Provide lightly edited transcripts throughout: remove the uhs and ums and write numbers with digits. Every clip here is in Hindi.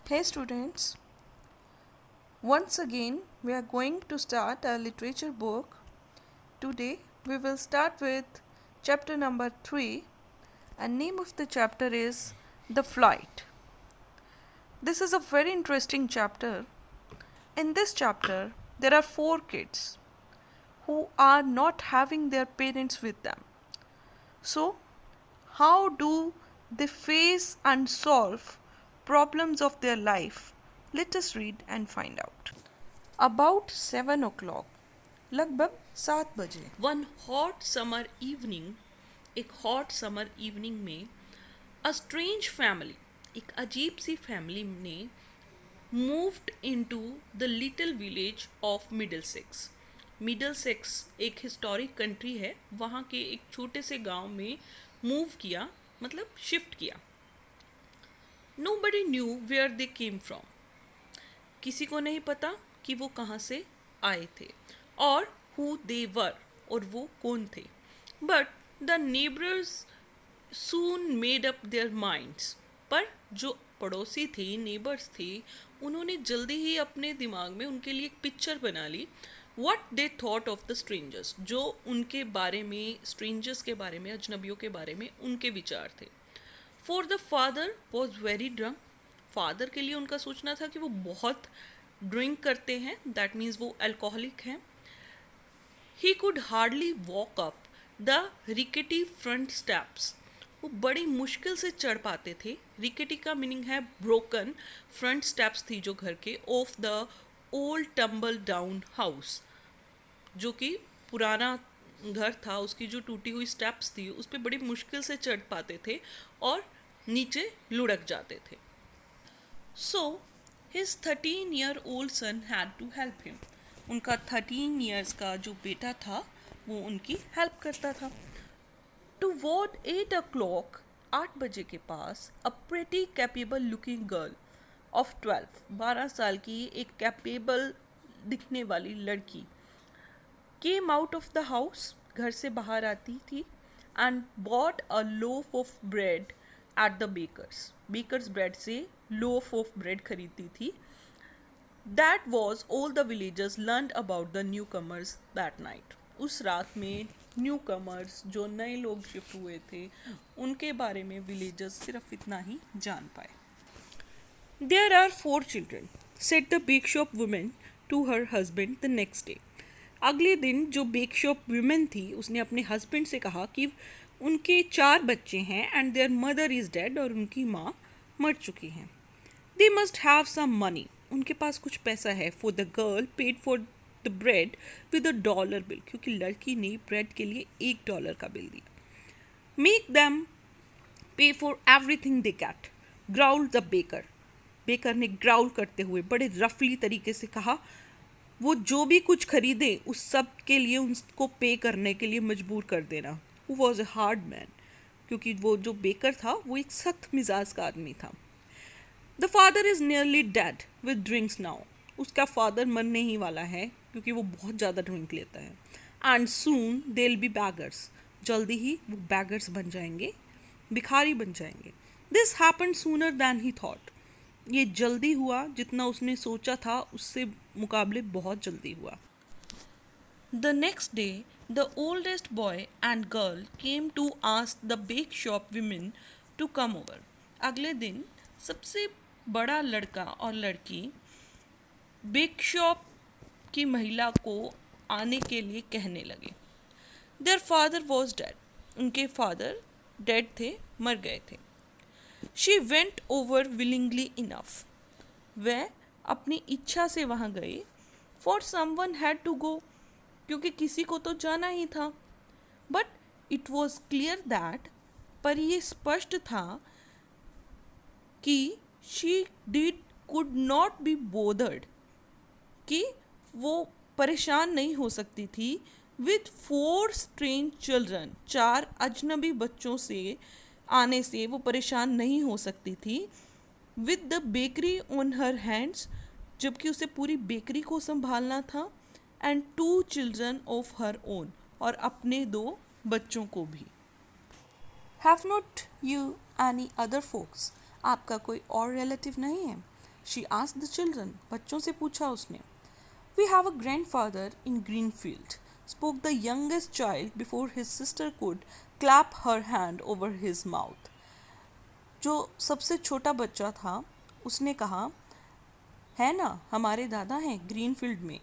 Hey students, once again we are going to start our literature book. Today we will start with chapter number 3 and name of the chapter is The Flight. This is a very interesting chapter. In this chapter there are 4 kids who are not having their parents with them. So how do they face and solve problems of their life? Let us read and find out. About 7 o'clock, लगभग 7 बजे. वन हॉट समर इवनिंग एक हॉट समर इवनिंग में अ स्ट्रेंज फैमिली एक अजीब सी फैमिली ने moved into the little village of Middlesex. Middlesex एक हिस्टोरिक कंट्री है. वहाँ के एक छोटे से गांव में मूव किया, मतलब शिफ्ट किया. Nobody knew where they came from. किसी को नहीं पता कि वो कहाँ से आए थे और हु दे वर और वो कौन थे. But the neighbours soon made up their minds. पर जो पड़ोसी थे, नेबर्स थे, उन्होंने जल्दी ही अपने दिमाग में उनके लिए एक पिक्चर बना ली. What they thought of the strangers. जो उनके बारे में, स्ट्रेंजर्स के बारे में, अजनबियों के बारे में उनके विचार थे. For the father was very drunk. Father के लिए उनका सोचना था कि वो बहुत ड्रिंक करते हैं, दैट मीन्स वो अल्कोहलिक हैं. He could hardly walk up the rickety front steps. वो बड़ी मुश्किल से चढ़ पाते थे. रिकेटी का मीनिंग है ब्रोकन. फ्रंट स्टेप्स थी जो घर के, of the old tumble down house. जो कि पुराना घर था, उसकी जो टूटी हुई स्टेप्स थी उस पर बड़ी मुश्किल से चढ़ पाते थे और नीचे लुढ़क जाते थे. So his 13-year-old son had to help him. उनका 13 ईयर्स का जो बेटा था वो उनकी हेल्प करता था. टू वॉट 8 o'clock, 8 बजे के पास, a pretty capable looking girl of 12 साल की एक कैपेबल दिखने वाली लड़की came out of the house, घर से बाहर आती थी, and bought a loaf of bread at the bakers. Bakers bread से लोफ ऑफ ब्रेड खरीदती थी. That was all the villagers learn about the newcomers that night. उस रात में न्यू कमर्स, जो नए लोग शिफ्ट हुए थे, उनके बारे में विलेजर्स सिर्फ इतना ही जान पाए. There are 4 children, said the bake shop women to her husband the next day. अगले दिन जो बेक शॉप वुमेन थी उसने अपने हस्बैंड से कहा कि उनके 4 बच्चे हैं and their mother is dead, और उनकी माँ मर चुकी हैं. They must have some money. उनके पास कुछ पैसा है. For the girl paid for the bread with $1 bill, क्योंकि लड़की ने ब्रेड के लिए $1 का बिल दिया. मेक दैम पे for everything they get, growl the baker. Baker ने ग्राउल करते हुए बड़े रफली तरीके से कहा, वो जो भी कुछ खरीदे उस सब के लिए उसको पे करने के लिए मजबूर कर देना. Who was a hard man, क्योंकि वो जो बेकर था वो एक सख्त मिजाज का आदमी था. The father is nearly dead with drinks now. उसका फादर मरने ही वाला है क्योंकि वो बहुत ज़्यादा ड्रिंक लेता है. And soon they will be beggars. जल्दी ही वो बैगर्स बन जाएंगे, भिखारी बन जाएंगे. This happened sooner than he thought. ये जल्दी हुआ, जितना उसने सोचा था उससे मुकाबले बहुत जल्दी हुआ. The next day the oldest boy and girl came to ask the bake shop women to come over. अगले दिन सबसे बड़ा लड़का और लड़की बेक शॉप की महिला को आने के लिए कहने लगे. Their father was dead. उनके फादर डेड थे, मर गए थे. She went over willingly enough. वह अपनी इच्छा से वहाँ गए. For someone had to go, क्योंकि किसी को तो जाना ही था. But it was clear that, पर यह स्पष्ट था कि she did could not be bothered, कि वो परेशान नहीं हो सकती थी विथ 4 स्ट्रेंज चिल्ड्रन. 4 अजनबी बच्चों से आने से वो परेशान नहीं हो सकती थी. With the bakery on her hands, जबकि उसे पूरी बेकरी को संभालना था. And 2 children of her own, और अपने 2 बच्चों को भी. Have not you any other folks. आपका कोई और रिलेटिव नहीं है? शी आस्क्ड द चिल्ड्रन, बच्चों से पूछा उसने. We have a grandfather in Greenfield, spoke the youngest child before his sister could clap her hand over his mouth. जो सबसे छोटा बच्चा था उसने कहा, है ना, हमारे दादा हैं ग्रीनफील्ड में.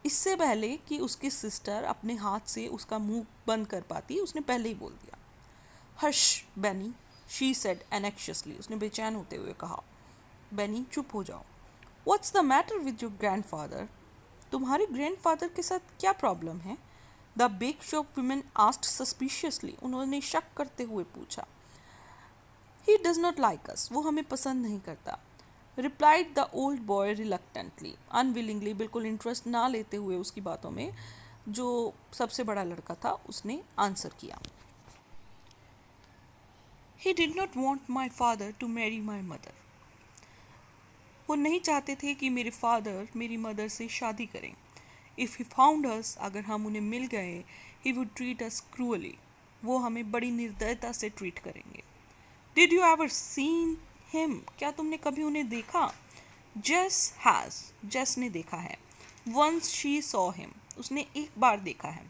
इससे पहले कि उसकी सिस्टर अपने हाथ से उसका मुंह बंद कर पाती, उसने पहले ही बोल दिया. Hush Benny, she said anxiously, उसने बेचैन होते हुए कहा. बेनी, चुप हो जाओ. What's the matter with your grandfather, तुम्हारे ग्रैंडफादर के साथ क्या प्रॉब्लम है? The bake shop women asked suspiciously, उन्होंने शक करते हुए पूछा. He does not like us, वो हमें पसंद नहीं करता. Replied the old boy reluctantly, unwillingly, बिल्कुल इंटरेस्ट ना लेते हुए उसकी बातों में जो सबसे बड़ा लड़का था उसने आंसर किया. He did not want my father to marry my mother, वो नहीं चाहते थे कि मेरे फादर मेरी मदर से शादी करें. इफ़ ही फाउंड अस, अगर हम उन्हें मिल गए, he would treat us cruelly, वो हमें बड़ी निर्दयता से ट्रीट करेंगे. Did you ever seen him, क्या तुमने कभी उन्हें देखा? जेस हैज़, जेस ने देखा है. वंस शी सॉ हिम, उसने एक बार देखा है.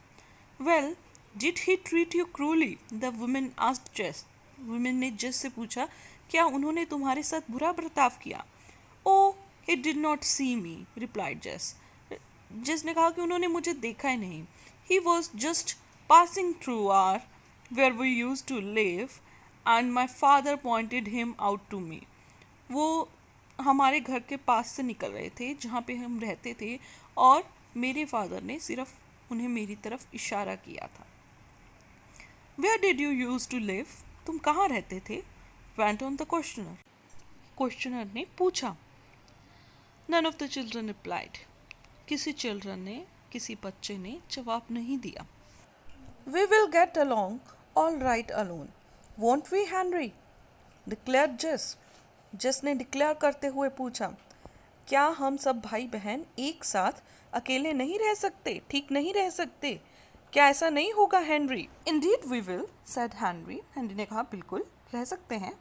Well, did he treat you cruelly, the women asked जेस, वुमेन ने जेस से पूछा, क्या उन्होंने तुम्हारे साथ बुरा बर्ताव किया? Oh, he did not see me, replied Jess. Jess ने कहा कि उन्होंने मुझे देखा ही नहीं. He was just passing through our where we used to live, and my father pointed him out to me. वो हमारे घर के पास से निकल रहे थे जहाँ पे हम रहते थे, और मेरे फादर ने सिर्फ उन्हें मेरी तरफ इशारा किया था. Where did you used to live? तुम कहाँ रहते थे? Went on the questioner. Questioner ने पूछा. None of the children replied. किसी चिल्ड्रन ने, किसी बच्चे ने जवाब नहीं दिया. We will get along all right alone, won't we, Henry? declared Jess. Jess ने डिक्लेयर करते हुए पूछा, क्या हम सब भाई बहन एक साथ अकेले नहीं रह सकते, ठीक नहीं रह सकते? क्या ऐसा नहीं होगा, Henry? Indeed we will, said Henry. Henry ने कहा, बिल्कुल रह सकते हैं.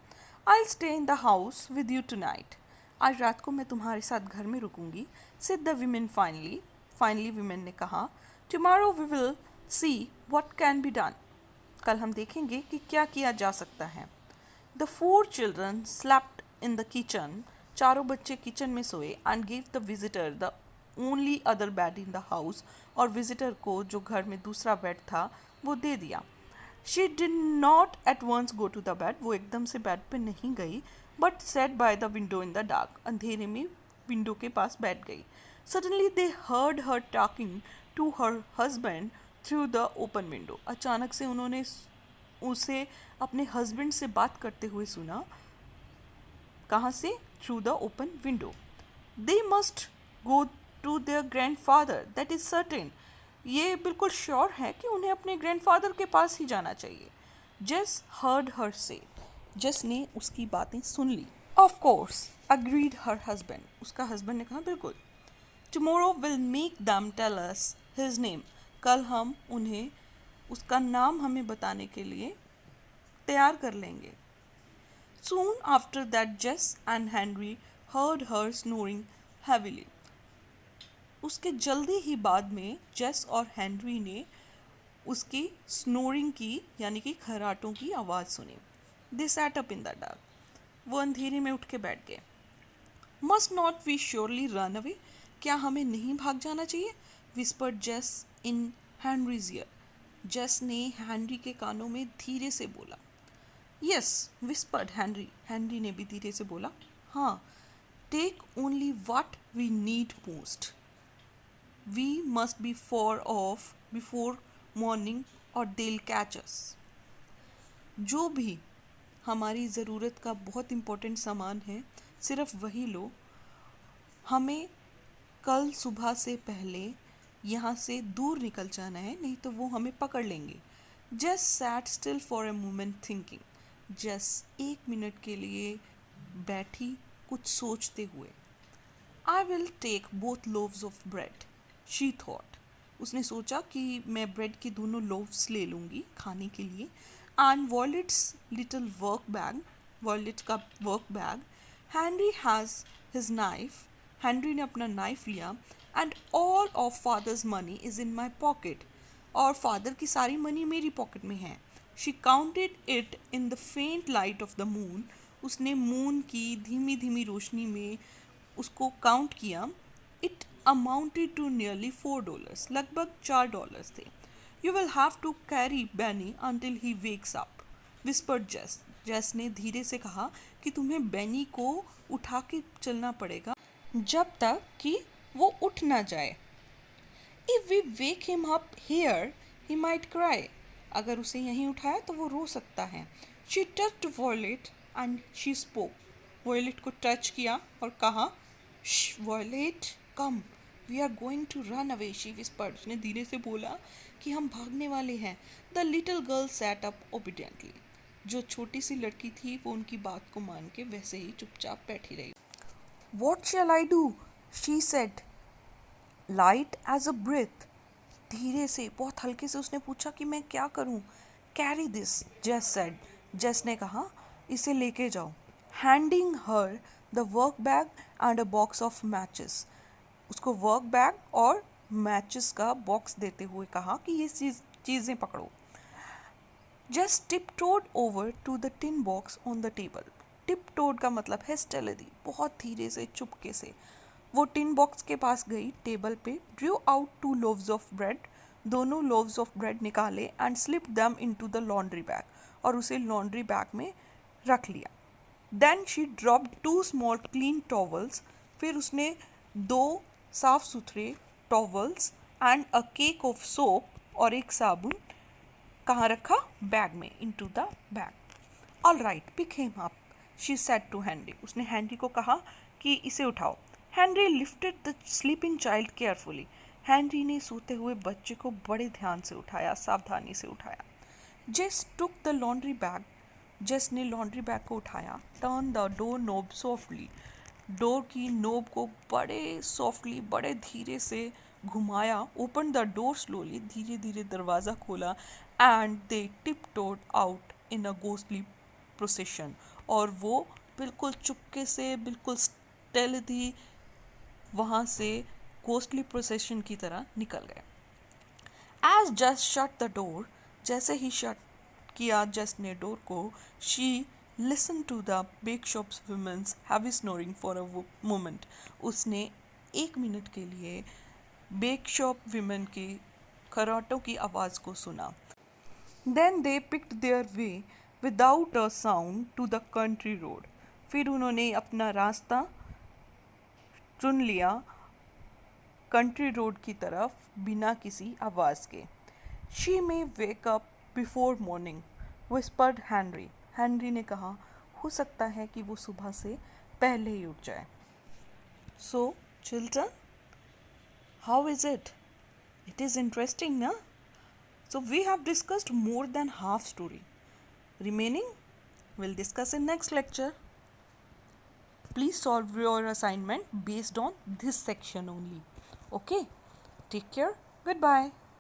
I'll stay in the house with you tonight. आज रात को मैं तुम्हारे साथ घर में रुकूंगी. Said the women finally. Finally women ने कहा, Tomorrow we will see what can be done. कल हम देखेंगे कि क्या किया जा सकता है. The 4 children slept in the kitchen. चारों बच्चे किचन में सोए and gave the visitor the only other bed in the house. और विजिटर को जो घर में दूसरा बेड था वो दे दिया. She did not at once go to the bed. वो एकदम से बेड पे नहीं गई, but sat by the window in the dark. अंधेरे में विंडो के पास बैठ गई. Suddenly they heard her talking to her husband through the open window. अचानक से उन्होंने उसे अपने हस्बैंड से बात करते हुए सुना. कहाँ से? Through the open window. They must go to their grandfather. That is certain. ये बिल्कुल श्योर है कि उन्हें अपने ग्रैंडफादर के पास ही जाना चाहिए. जेस हर्ड हर से, जेस ने उसकी बातें सुन ली. Of course, agreed her husband, उसका हस्बैंड ने कहा, बिल्कुल. Tomorrow will make them tell us his name, कल हम उन्हें उसका नाम हमें बताने के लिए तैयार कर लेंगे. सून आफ्टर दैट जेस and Henry heard her snoring heavily. उसके जल्दी ही बाद में जेस और हेनरी ने उसकी स्नोरिंग की, यानी कि खर्राटों की आवाज़ सुनी. They sat up in the dark, वो अंधेरे में उठ के बैठ गए. Must not we surely run away, क्या हमें नहीं भाग जाना चाहिए? विस्पर्ड जेस इन हेनरीज ईयर, जेस ने हेनरी के कानों में धीरे से बोला. यस, विस्पर्ड हेनरी, हेनरी ने भी धीरे से बोला, हाँ. Take only what we need most. We must be far off before morning or they'll catch us. जो भी हमारी ज़रूरत का बहुत इम्पोर्टेंट सामान है, सिर्फ वही लो. हमें कल सुबह से पहले यहाँ से दूर निकल जाना है, नहीं तो वो हमें पकड़ लेंगे. Jess sat still for a moment thinking. Jess 1 minute के लिए बैठी कुछ सोचते हुए. I will take both loaves of bread. She thought. उसने सोचा कि मैं ब्रेड के दोनों लोव्स ले लूँगी खाने के लिए. And Violet's little work bag, Violet का work bag, Henry has his knife. Henry ने अपना नाइफ लिया. And all of father's money is in my pocket. और फादर की सारी मनी मेरी पॉकेट में है. She counted it in the faint light of the moon. उसने मून की धीमी धीमी रोशनी में उसको काउंट किया. It amounted to nearly $4. लगभग $4 थे. You will have to carry Benny until he wakes up, whispered Jess. जेस ने धीरे से कहा कि तुम्हें बेनी को उठा के चलना पड़ेगा जब तक कि वो उठ ना जाए. If we wake him up here, he might cry. अगर उसे यहीं उठाया तो वो रो सकता है. She touched Violet and she spoke. Violet को टच किया और कहा, Shh, Violet, come. We are going to run away, she whispered. उसने धीरे से बोला कि हम भागने वाले हैं. The little girl sat up obediently. जो छोटी सी लड़की थी वो उनकी बात को मान के वैसे ही चुपचाप बैठी रही. What shall I do? She said. Light as a breath. धीरे से बहुत हल्के से उसने पूछा कि मैं क्या करूं. Carry this, Jess said. Jess ने कहा इसे लेके जाओ. Handing her the work bag and a box of matches. उसको वर्क बैग और मैचेस का बॉक्स देते हुए कहा कि ये चीज़ें पकड़ो. Just tiptoed over to the tin box on the table. Tiptoed का मतलब है stealthy, बहुत धीरे से चुपके से. वो टिन बॉक्स के पास गई टेबल पे. Drew out 2 loaves of bread. दोनों loaves of bread निकाले and slipped them into the laundry bag. और उसे laundry bag में रख लिया. Then she dropped 2 small clean towels. फिर उसने 2 साफ सुथरे towels and a cake of soap और एक साबुन कहाँ रखा. बैग में. Into the bag. All right, pick him up, she said to Henry. उसने हेनरी को कहा कि इसे उठाओ. Henry lifted the sleeping child carefully. Henry ने सोते हुए बच्चे को बड़े ध्यान से उठाया, सावधानी से उठाया. जेस टुक द लॉन्ड्री बैग. जेस ने लॉन्ड्री बैग को उठाया. Turn the door knob softly. Door की नोब को बड़े सॉफ्टली, बड़े धीरे से घुमाया. Open the door slowly. धीरे धीरे दरवाज़ा खोला. And they tiptoed out in a ghostly procession. और वो बिल्कुल चुपके से, बिल्कुल स्टेल्थी वहाँ से गोस्टली प्रोसेशन की तरह निकल गए. As Just shut the door. जैसे ही शट किया जस्ट ने डोर को, she listen to the bake shops womens heavy snoring for a moment. उसने 1 मिनट के लिए बेक शॉप विमेन की खराटों की आवाज़ को सुना. Then they picked their way without a sound to the country road. फिर उन्होंने अपना रास्ता चुन लिया कंट्री रोड की तरफ बिना किसी आवाज़ के. She may wake up before morning, whispered Henry. Henry ने कहा हो सकता है कि वो सुबह से पहले ही उठ जाए. So children, how is it? It is interesting ना? So we have discussed more than half story. Remaining, we'll discuss in next lecture. Please solve your assignment based on this section only. Okay? Take care. Goodbye.